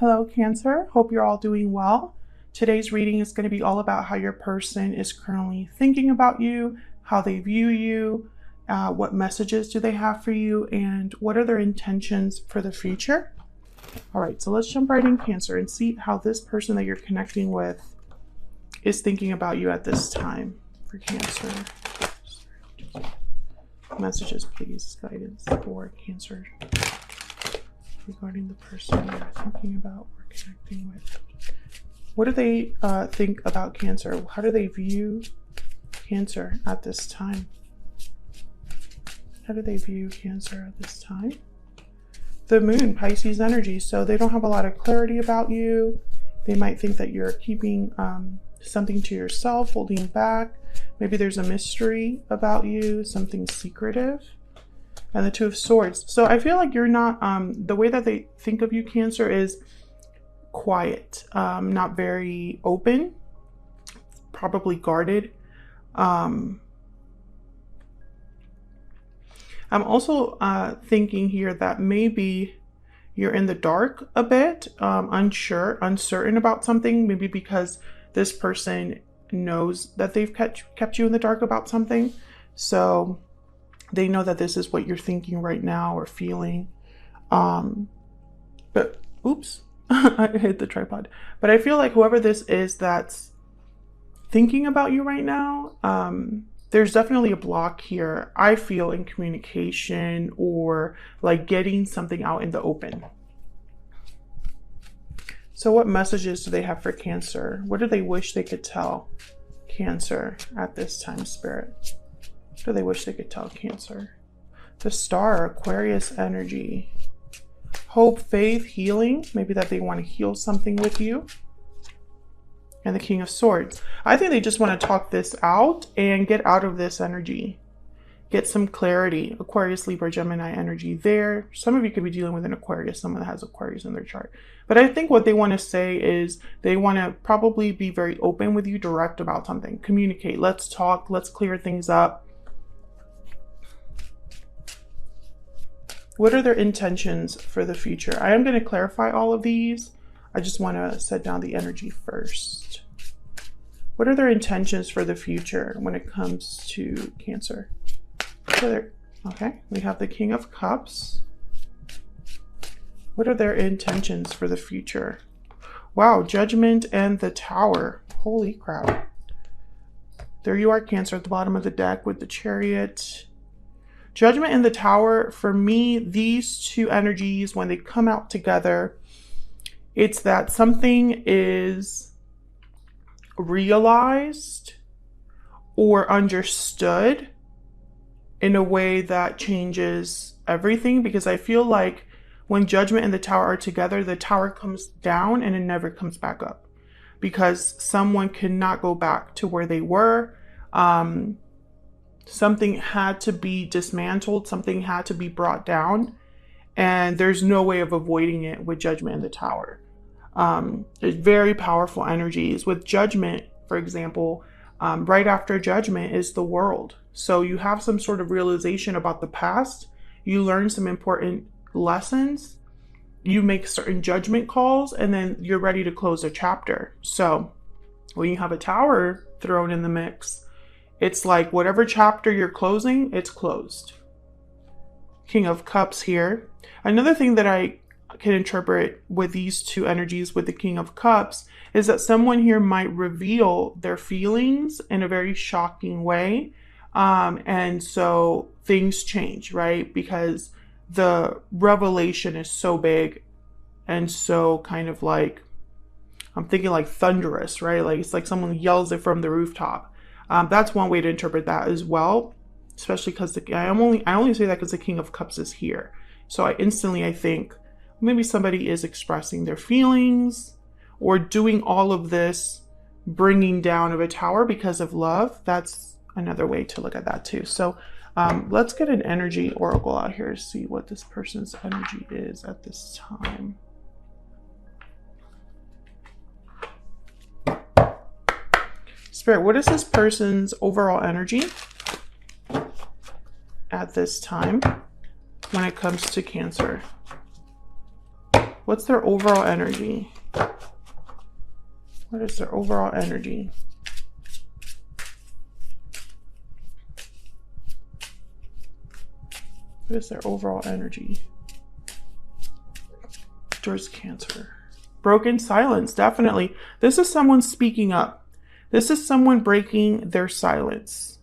Hello, Cancer. Hope you're all doing well. Today's reading is going to be all about how your person is currently thinking about you, how they view you, what messages do they have for you, and what are their intentions for the future. All right, so let's jump right in, Cancer, and see how this person that you're connecting with is thinking about you at this time for Cancer. Messages, please, guidance for Cancer regarding the person you're thinking about or connecting with. What do they think about Cancer? How do they view Cancer at this time? How do they view Cancer at this time? The Moon, Pisces energy. So they don't have a lot of clarity about you. They might think that you're keeping something to yourself, holding back. Maybe there's a mystery about you, something secretive. And the Two of Swords. So I feel like you're not, the way that they think of you, Cancer, is quiet, not very open, probably guarded. I'm also thinking here that maybe you're in the dark a bit, uncertain about something, maybe because this person knows that they've kept you in the dark about something. So they know that this is what you're thinking right now or feeling. But oops, I hit the tripod. But I feel like whoever this is that's thinking about you right now, there's definitely a block here, I feel, in communication or like getting something out in the open. So what messages do they have for Cancer? What do they wish they could tell Cancer at this time, Spirit? What do they wish they could tell Cancer? The Star, Aquarius energy. Hope, faith, healing. Maybe that they want to heal something with you. And the King of Swords. I think they just want to talk this out and get out of this energy. Get some clarity. Aquarius, Libra, Gemini energy there. Some of you could be dealing with an Aquarius, someone that has Aquarius in their chart. But I think what they want to say is they want to probably be very open with you, direct about something. Communicate. Let's talk. Let's clear things up. What are their intentions for the future? I am going to clarify all of these. I just want to set down the energy first. What are their intentions for the future when it comes to Cancer? Okay, we have the King of Cups. What are their intentions for the future? Wow, Judgment and the Tower. Holy crap. There you are, Cancer, at the bottom of the deck with the Chariot. Judgment and the Tower, for me, these two energies, when they come out together, it's that something is realized or understood in a way that changes everything. Because I feel like when Judgment and the Tower are together, the Tower comes down and it never comes back up. Because someone cannot go back to where they were. Something had to be dismantled. Something had to be brought down. And there's no way of avoiding it with Judgment and the Tower. There's very powerful energies. With Judgment, for example, right after Judgment is the World. So you have some sort of realization about the past. You learn some important lessons. You make certain judgment calls, and then you're ready to close a chapter. So when you have a Tower thrown in the mix, it's like whatever chapter you're closing, it's closed. King of Cups here. Another thing that I can interpret with these two energies with the King of Cups is that someone here might reveal their feelings in a very shocking way. And so things change, right? Because the revelation is so big and so kind of like, I'm thinking like thunderous, right? Like it's like someone yells it from the rooftop. That's one way to interpret that as well, especially because I only say that because the King of Cups is here. So I think maybe somebody is expressing their feelings or doing all of this bringing down of a tower because of love. That's another way to look at that too. So let's get an energy oracle out here to see what this person's energy is at this time. Spirit, what is this person's overall energy at this time when it comes to Cancer? What's their overall energy? What is their overall energy? What is their overall energy towards Cancer? Broken silence, definitely. This is someone speaking up. This is someone breaking their silence.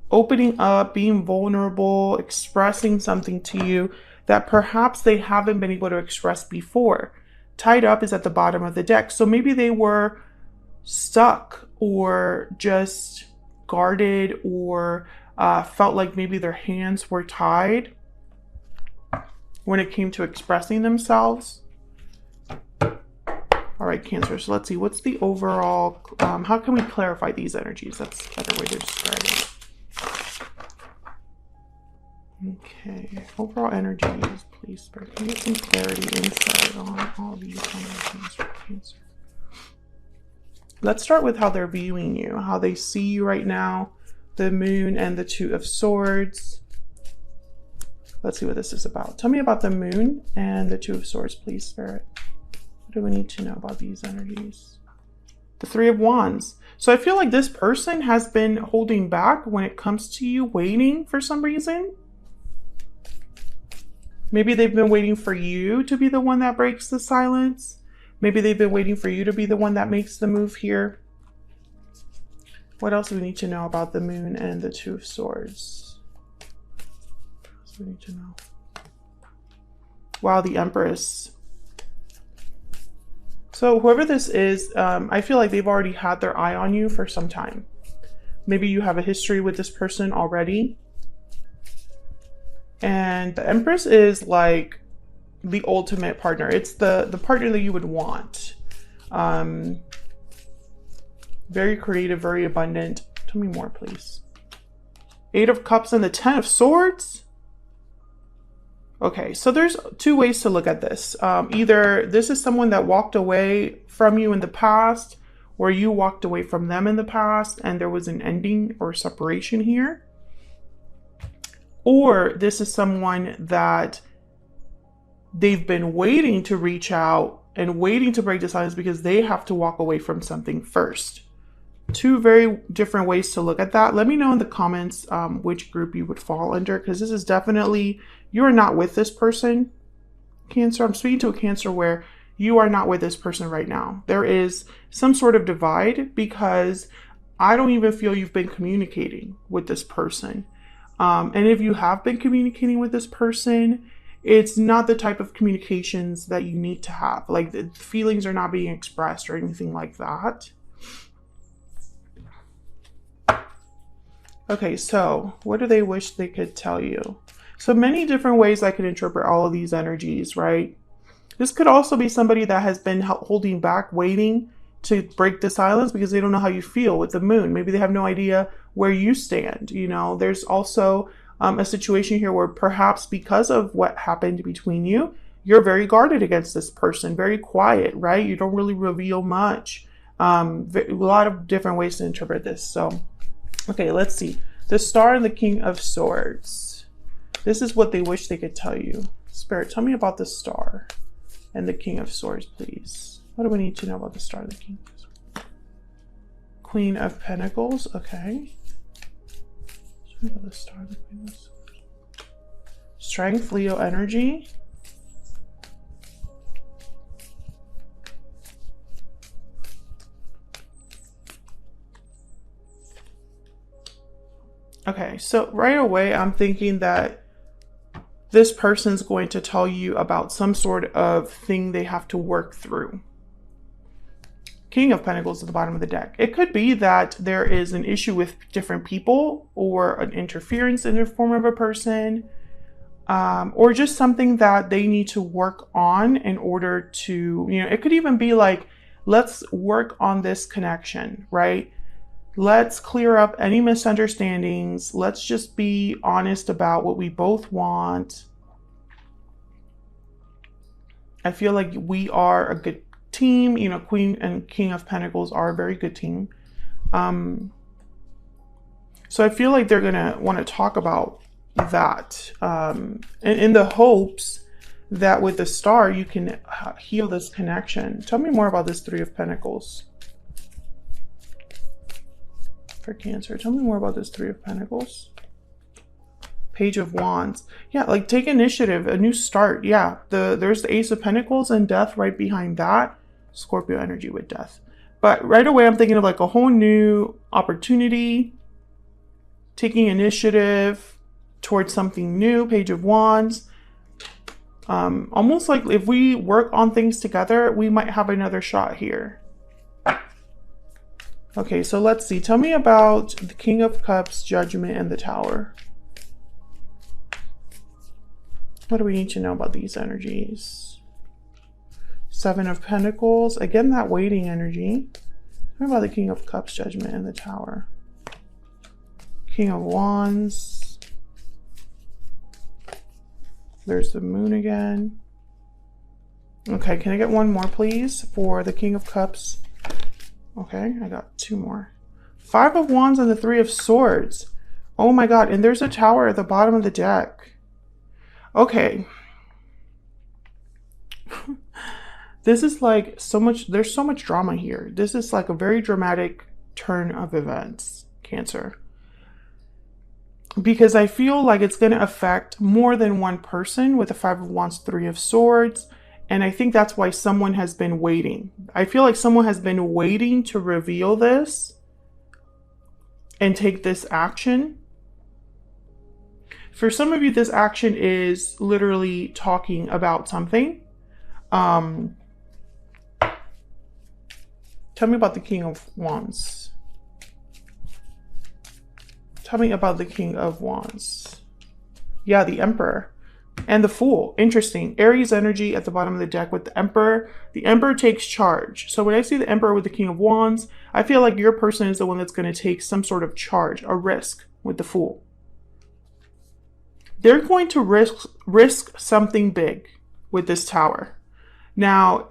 Opening up, being vulnerable, expressing something to you that perhaps they haven't been able to express before. Tied up is at the bottom of the deck. So maybe they were stuck or just guarded or felt like maybe their hands were tied when it came to expressing themselves. All right, Cancer, so let's see, what's the overall, how can we clarify these energies? That's a better way to describe it. Okay, overall energies, please, Spirit. Can you get some clarity, insight on all these energies for Cancer? Let's start with how they're viewing you, how they see you right now. The Moon and the Two of Swords. Let's see what this is about. Tell me about the Moon and the Two of Swords, please, Spirit. What do we need to know about these energies? The Three of Wands. So I feel like this person has been holding back when it comes to you, waiting for some reason. Maybe they've been waiting for you to be the one that breaks the silence. Maybe they've been waiting for you to be the one that makes the move here. What else do we need to know about the Moon and the Two of Swords? What else do we need to know? Wow, the Empress. So whoever this is, I feel like they've already had their eye on you for some time. Maybe you have a history with this person already. And the Empress is like the ultimate partner. It's the partner that you would want. Very creative, very abundant. Tell me more, please. Eight of Cups and the Ten of Swords. Okay, so there's two ways to look at this. Either this is someone that walked away from you in the past, or you walked away from them in the past, and there was an ending or separation here. Or this is someone that they've been waiting to reach out and waiting to break the silence because they have to walk away from something first. Two very different ways to look at that. Let me know in the comments which group you would fall under, because this is definitely, you are not with this person, Cancer. I'm speaking to a Cancer where you are not with this person right now. There is some sort of divide because I don't even feel you've been communicating with this person. And if you have been communicating with this person, it's not the type of communications that you need to have. Like the feelings are not being expressed or anything like that. Okay, so what do they wish they could tell you? So many different ways I could interpret all of these energies, right? This could also be somebody that has been holding back, waiting to break the silence because they don't know how you feel with the Moon. Maybe they have no idea where you stand. You know, there's also a situation here where perhaps because of what happened between you, you're very guarded against this person, very quiet, right? You don't really reveal much. A lot of different ways to interpret this. So, okay, let's see. The Star and the King of Swords. This is what they wish they could tell you. Spirit, tell me about the Star and the King of Swords, please. What do we need to know about the Star and the King of Swords? Queen of Pentacles, okay. Tell me about the Star and the Queen of Swords. Strength, Leo energy. Okay, so right away, I'm thinking that this person's going to tell you about some sort of thing they have to work through. King of Pentacles at the bottom of the deck. It could be that there is an issue with different people or an interference in the form of a person, or just something that they need to work on in order to, you know, it could even be like, let's work on this connection, right? Let's clear up any misunderstandings. Let's just be honest about what we both want. I feel like we are a good team. You know, Queen and King of Pentacles are a very good team. So I feel like they're going to want to talk about that in the hopes that with the star, you can heal this connection. Tell me more about this Three of Pentacles for Cancer. Tell me more about this Three of Pentacles. Page of Wands. Yeah, like take initiative, a new start. Yeah, there's the Ace of Pentacles and Death right behind that. Scorpio energy with Death. But right away, I'm thinking of like a whole new opportunity, taking initiative towards something new. Page of Wands. Almost like if we work on things together, we might have another shot here. Okay, so let's see. Tell me about the King of Cups, Judgment, and the Tower. What do we need to know about these energies? Seven of Pentacles. Again, that waiting energy. Tell me about the King of Cups, Judgment, and the Tower. King of Wands. There's the Moon again. Okay, can I get one more, please, for the King of Cups? Okay, I got two more. Five of Wands and the Three of Swords. Oh my God, and there's a Tower at the bottom of the deck. Okay. This is like so much, there's so much drama here. This is like a very dramatic turn of events, Cancer. Because I feel like it's going to affect more than one person with the Five of Wands, Three of Swords. And I think that's why someone has been waiting. I feel like someone has been waiting to reveal this and take this action. For some of you, this action is literally talking about something. Tell me about the King of Wands. Tell me about the King of Wands. Yeah, the Emperor and the Fool. Interesting. Aries energy at the bottom of the deck with the Emperor. The Emperor takes charge. So when I see the Emperor with the King of Wands, I feel like your person is the one that's going to take some sort of charge, a risk with the Fool. They're going to risk something big with this Tower. Now,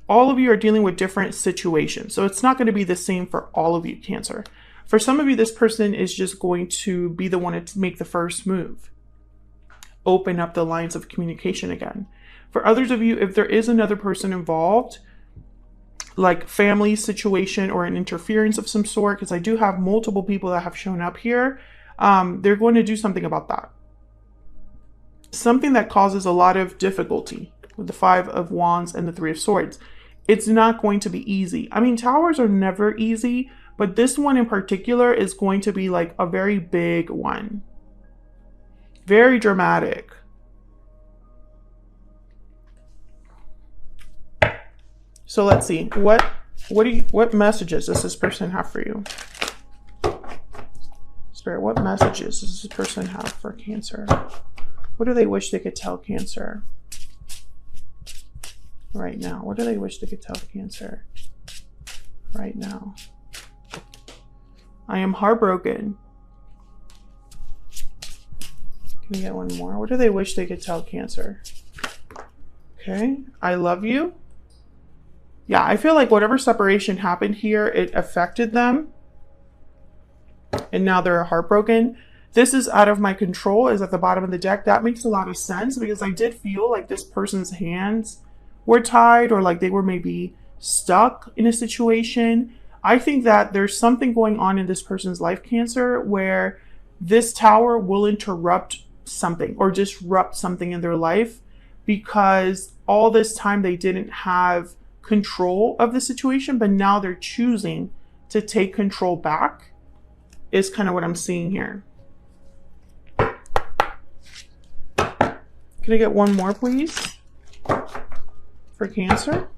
all of you are dealing with different situations, so it's not going to be the same for all of you, Cancer. For some of you, this person is just going to be the one to make the first move. Open up the lines of communication again. For others of you, if there is another person involved, like family situation or an interference of some sort, because I do have multiple people that have shown up here, they're going to do something about that. Something that causes a lot of difficulty with the Five of Wands and the Three of Swords. It's not going to be easy. I mean, towers are never easy, but this one in particular is going to be like a very big one. Very dramatic. So let's see. What messages does this person have for you? Spirit, what messages does this person have for Cancer? What do they wish they could tell Cancer right now? What do they wish they could tell Cancer right now? I am heartbroken. Can we get one more? What do they wish they could tell Cancer? Okay, I love you. Yeah, I feel like whatever separation happened here, it affected them. And now they're heartbroken. This is out of my control, is at the bottom of the deck. That makes a lot of sense because I did feel like this person's hands were tied or like they were maybe stuck in a situation. I think that there's something going on in this person's life, Cancer, where this Tower will interrupt something or disrupt something in their life because all this time they didn't have control of the situation, but now they're choosing to take control back is kind of what I'm seeing here. Can I get one more, please, for Cancer?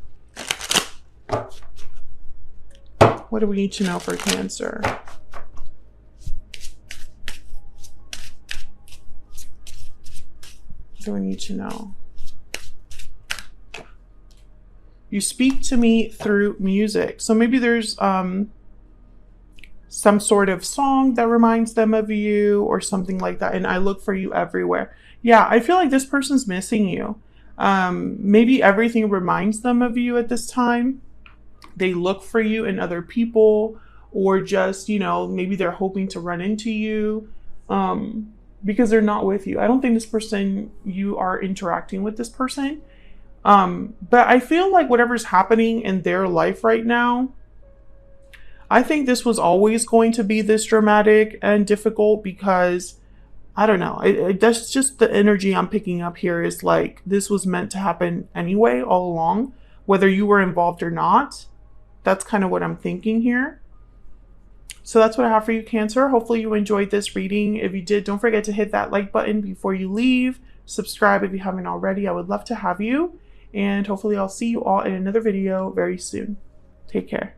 What do we need to know for Cancer? What do we need to know? You speak to me through music. So maybe there's some sort of song that reminds them of you or something like that. And I look for you everywhere. Yeah, I feel like this person's missing you. Maybe everything reminds them of you at this time. They look for you in other people or just, you know, maybe they're hoping to run into you. because they're not with you. I don't think this person, you are interacting with this person. But I feel like whatever's happening in their life right now, I think this was always going to be this dramatic and difficult because I don't know. That's just the energy I'm picking up here is like this was meant to happen anyway, all along, whether you were involved or not. That's kind of what I'm thinking here. So that's what I have for you, Cancer. Hopefully you enjoyed this reading. If you did, don't forget to hit that like button before you leave. Subscribe if you haven't already. I would love to have you. And hopefully I'll see you all in another video very soon. Take care.